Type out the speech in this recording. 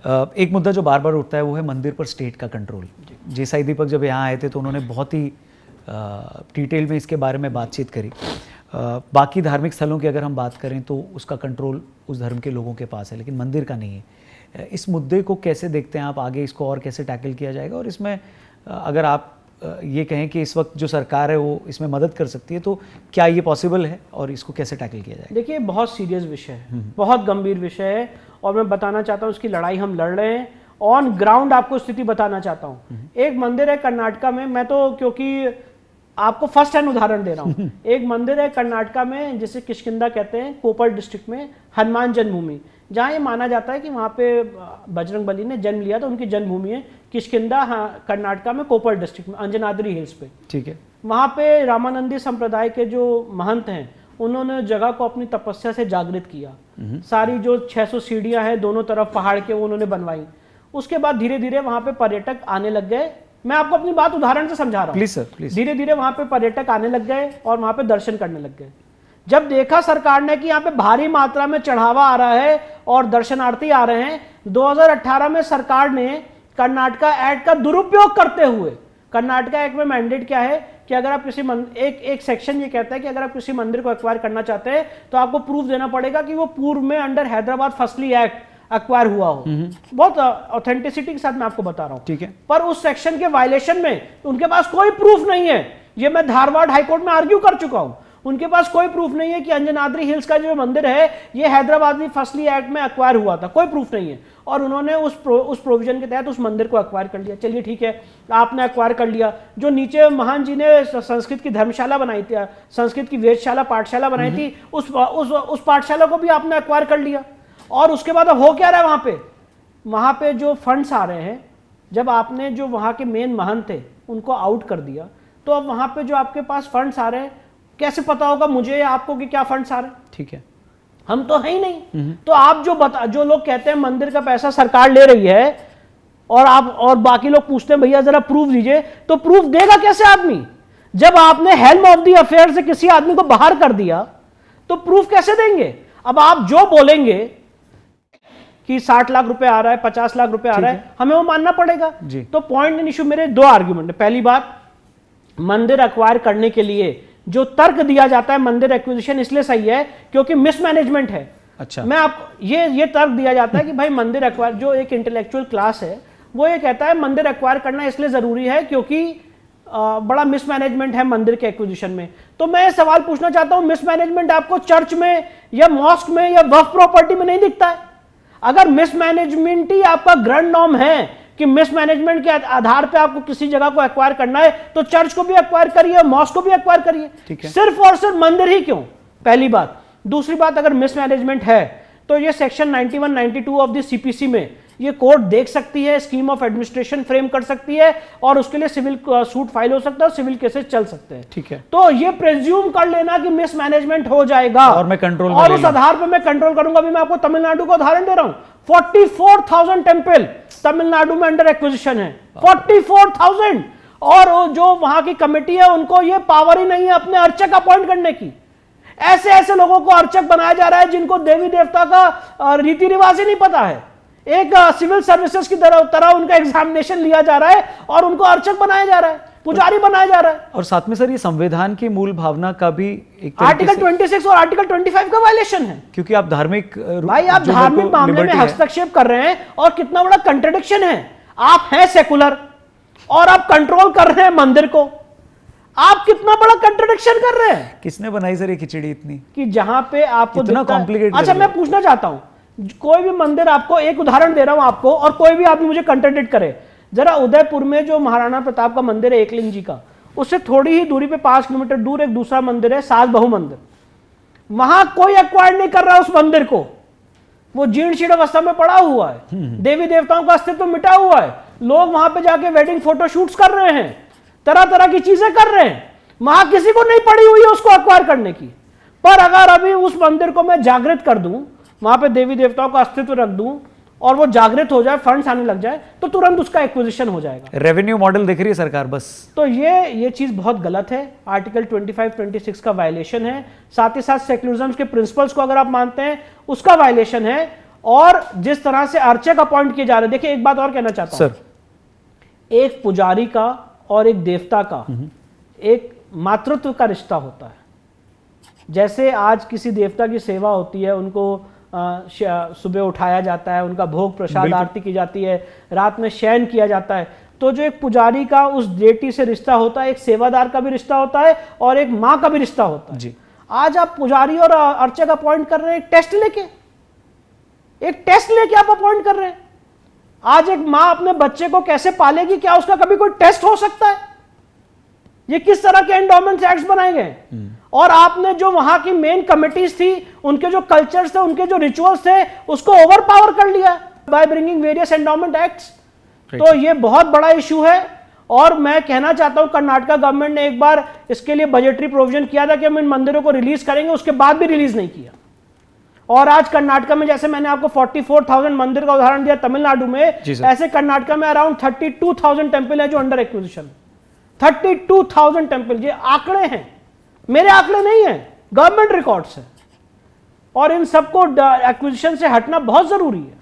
एक मुद्दा जो बार बार उठता है वो है मंदिर पर स्टेट का कंट्रोल। जेसाई दीपक जब यहाँ आए थे तो उन्होंने बहुत ही डिटेल में इसके बारे में बातचीत करी। बाकी धार्मिक स्थलों की अगर हम बात करें तो उसका कंट्रोल उस धर्म के लोगों के पास है, लेकिन मंदिर का नहीं है। इस मुद्दे को कैसे देखते हैं आप, आगे इसको और कैसे टैकल किया जाएगा? और इसमें अगर आप ये कहें कि इस वक्त जो सरकार है वो इसमें मदद कर सकती है, तो क्या ये पॉसिबल है और इसको कैसे टैकल किया जाएगा? देखिए, बहुत सीरियस विषय है, बहुत गंभीर विषय है, और मैं बताना चाहता हूँ उसकी लड़ाई हम लड़ रहे हैं। ऑन ग्राउंड आपको स्थिति बताना चाहता हूँ। एक मंदिर है कर्नाटका में, मैं तो क्योंकि आपको फर्स्ट हैंड उदाहरण दे रहा हूँ। एक मंदिर है कर्नाटका में जिसे किष्किंधा कहते हैं, कोपर डिस्ट्रिक्ट में, हनुमान जन्मभूमि, जहाँ ये माना जाता है कि वहाँ पे बजरंग बली ने जन्म लिया था। उनकी जन्मभूमि है किष्किंधा, कर्नाटका में, कोपर डिस्ट्रिक्ट में, अंजनाद्री हिल्स पे। ठीक है। वहाँ पे रामानंदी संप्रदाय के जो महंत हैं उन्होंने जगह को अपनी तपस्या से जागृत किया। सारी जो 600 सीढ़ियाँ हैं दोनों तरफ पहाड़ के, उन्होंने बनवाई। उसके बाद धीरे धीरे वहाँ पे पर्यटक आने लग गए। मैं आपको अपनी बात उदाहरण से समझा रहा हूँ। Please sir, please. धीरे धीरे वहाँ पे पर्यटक आने लग गए और वहाँ पे दर्शन करने लग गए। जब देखा सरकार ने कि यहाँ पे भारी मात्रा में चढ़ावा आ रहा है और दर्शनार्थी आ रहे हैं, 2018 में सरकार ने कर्नाटका एक्ट का दुरुपयोग करते हुए, कर्नाटका एक्ट में मैंडेट क्या है कि अगर आप किसी एक सेक्शन ये कहता है कि अगर आप किसी मंदिर को एक्वायर करना चाहते हैं तो आपको प्रूफ देना पड़ेगा कि वो पूर्व में अंडर हैदराबाद फसली एक्ट एक्वायर हुआ हो। बहुत ऑथेंटिसिटी के साथ मैं आपको बता रहा हूं। ठीक है। पर उस सेक्शन के वायलेशन में उनके पास कोई प्रूफ नहीं है। ये मैं धारवाड़ हाईकोर्ट में आर्ग्यू कर चुका हूं। उनके पास कोई प्रूफ नहीं है कि अंजनाद्री हिल्स का जो मंदिर है ये हैदराबादी फसली एक्ट में एक्वायर हुआ था, कोई प्रूफ नहीं है। और उन्होंने उस प्रोविजन के तहत उस मंदिर को एक्वायर कर लिया। चलिए ठीक है, आपने एक्वायर कर लिया। जो नीचे महान जी ने संस्कृत की धर्मशाला बनाई थी, संस्कृत की वेदशाला पाठशाला बनाई थी, उस पाठशाला को भी आपने एक्वायर कर लिया। और उसके बाद अब हो क्या रहा है वहां पे जो फंड्स आ रहे हैं, जब आपने जो वहां के मेन महंत थे उनको आउट कर दिया, तो अब वहां पे जो आपके पास फंड्स आ रहे हैं, कैसे पता होगा मुझे या आपको कि क्या फंड्स आ रहे हैं? ठीक है। हम तो है ही नहीं। तो आप जो लोग कहते हैं मंदिर का पैसा सरकार ले रही है और बाकी लोग पूछते हैं भैया जरा प्रूफ दीजिए, तो प्रूफ देगा कैसे आदमी? जब आपने हेल्म ऑफ द अफेयर से किसी आदमी को बाहर कर दिया तो प्रूफ कैसे देंगे? अब आप जो बोलेंगे कि 60 लाख रुपए आ रहा है, 50 लाख रुपए आ रहा है, हमें वो मानना पड़ेगा। तो पॉइंट एंड इशू मेरे 2 आर्ग्यूमेंट है। पहली बात, मंदिर एक्वायर करने के लिए जो तर्क दिया जाता है मंदिर एक्विजिशन इसलिए सही है क्योंकि मिसमैनेजमेंट है। अच्छा। मैं आप ये तर्क दिया जाता है कि भाई मंदिर एक्वायर, जो एक इंटेलेक्चुअल क्लास है वो ये कहता है मंदिर एक्वायर करना इसलिए जरूरी है क्योंकि बड़ा मिसमैनेजमेंट है मंदिर के एक्विजिशन में। तो मैं सवाल पूछना चाहता हूं, मिसमैनेजमेंट आपको चर्च में या मॉस्क में या वक्फ प्रॉपर्टी में नहीं दिखता है? अगर मिसमैनेजमेंट ही आपका ग्रैंड नॉर्म है कि मिसमैनेजमेंट के आधार पे आपको किसी जगह को एक्वायर करना है, तो चर्च को भी एक्वायर करिए, मॉस्क को भी एक्वायर करिए। सिर्फ और सिर्फ मंदिर ही क्यों? पहली बात। दूसरी बात, अगर मिसमैनेजमेंट है तो ये सेक्शन 91, 92 ऑफ द सीपीसी में ये कोर्ट देख सकती है, स्कीम ऑफ एडमिनिस्ट्रेशन फ्रेम कर सकती है और उसके लिए सिविल सूट फाइल हो सकता है और सिविल केसेस चल सकते हैं। ठीक है। तो ये प्रेज्यूम कर लेना कि मिसमैनेजमेंट हो जाएगा और मैं कंट्रोल और उस आधार पर मैं कंट्रोल करूंगा। अभी मैं आपको तमिलनाडु का उदाहरण दे रहा हूं। 44,000 टेम्पल तमिलनाडु में अंडर एक्विजिशन है, 44,000। और जो वहां की कमेटी है उनको ये पावर ही नहीं है अपने अर्चक अपॉइंट करने की। ऐसे लोगों को अर्चक बनाया जा रहा है जिनको देवी देवता का रीति रिवाज ही नहीं पता है। एक सिविल सर्विसेज की तरह उनका एग्जामिनेशन लिया जा रहा है और उनको अर्चक बनाया जा रहा है, पुजारी बनाया जा रहा है। और साथ में सर ये संविधान की मूल भावना का भी एक आर्टिकल 26 और आर्टिकल 25 का वायलेशन है। क्योंकि आप धार्मिक भाई, आप धार्मिक मामले में हस्तक्षेप कर रहे हैं और कितना बड़ा कंट्रडिक्शन है। आप हैं सेकुलर और आप कंट्रोल कर रहे हैं मंदिर को। आप कितना बड़ा कंट्रडिक्शन कर रहे हैं। किसने बनाई सर ये खिचड़ी इतनी कि जहां पे आपको इतना कॉम्प्लिकेट? अच्छा, मैं पूछना चाहता हूं, कोई भी मंदिर, आपको एक उदाहरण दे रहा हूं आपको, और कोई भी आदमी मुझे कंट्रडिक्ट करे। जरा उदयपुर में जो महाराणा प्रताप का मंदिर है एकलिंग जी का, उससे थोड़ी ही दूरी पे 5 किलोमीटर दूर एक दूसरा मंदिर है, सास बहु मंदिर। वहां कोई एक्वायर नहीं कर रहा उस मंदिर को। वो जीर्ण शीर्ण अवस्था में पड़ा हुआ है, देवी देवताओं का अस्तित्व मिटा हुआ है। लोग वहां पे जाके वेडिंग फोटो शूट्स कर रहे हैं, तरह तरह की चीजें कर रहे हैं। वहां किसी को नहीं पड़ी हुई है उसको एक्वायर करने की। पर अगर अभी उस मंदिर को मैं जागृत कर दूं, वहां पे देवी देवताओं का अस्तित्व रख दूं और वो जागृत हो जाए, फंड्स आने लग जाए, तो तुरंत उसका एक्विजिशन हो जाएगा। रेवेन्यू मॉडल देख रही है सरकार बस। तो ये चीज बहुत गलत है। आर्टिकल 25, 26 का वायलेशन है। साथ ही साथ सेक्युलरिज्म के प्रिंसिपल्स को अगर आप मानते हैं उसका वायलेशन है। और जिस तरह से अर्चक अपॉइंट किए जा रहे हैं, देखिए एक बात और कहना चाहता हूं सर, एक पुजारी का और एक देवता का एक मातृत्व का रिश्ता होता है। जैसे आज किसी देवता की सेवा होती है, उनको सुबह उठाया जाता है, उनका भोग प्रसाद आरती की जाती है, रात में शयन किया जाता है, तो जो एक पुजारी का उस डेटी से रिश्ता होता है, एक सेवादार का भी रिश्ता होता है और एक माँ का भी रिश्ता होता है जी। आज आप पुजारी और अर्चक अपॉइंट कर रहे हैं एक टेस्ट लेके आप अपॉइंट कर रहे हैं। आज एक माँ अपने बच्चे को कैसे पालेगी, क्या उसका कभी कोई टेस्ट हो सकता है? ये किस तरह के एंडोमेंट एक्ट्स बनाए गए? और आपने जो वहां की मेन कमिटीज थी, उनके जो कल्चर्स थे, उनके जो रिचुअल्स थे, उसको ओवर पावर कर लिया by bringing various endowment acts. तो ये बहुत बड़ा इशू है और मैं कहना चाहता हूं कर्नाटका गवर्नमेंट ने एक बार इसके लिए बजटरी प्रोविजन किया था कि हम इन मंदिरों को रिलीज करेंगे, उसके बाद भी रिलीज नहीं किया। और आज कर्नाटका में, जैसे मैंने आपको 44,000 मंदिर का उदाहरण दिया तमिलनाडु में, ऐसे कर्नाटका में अराउंड 32,000 टेम्पल है जो अंडर एक्विजिशन। 32,000 टेम्पल, ये आंकड़े हैं, मेरे आंकड़े नहीं है, गवर्नमेंट रिकॉर्ड्स है। और इन सबको एक्विजिशन से हटना बहुत जरूरी है।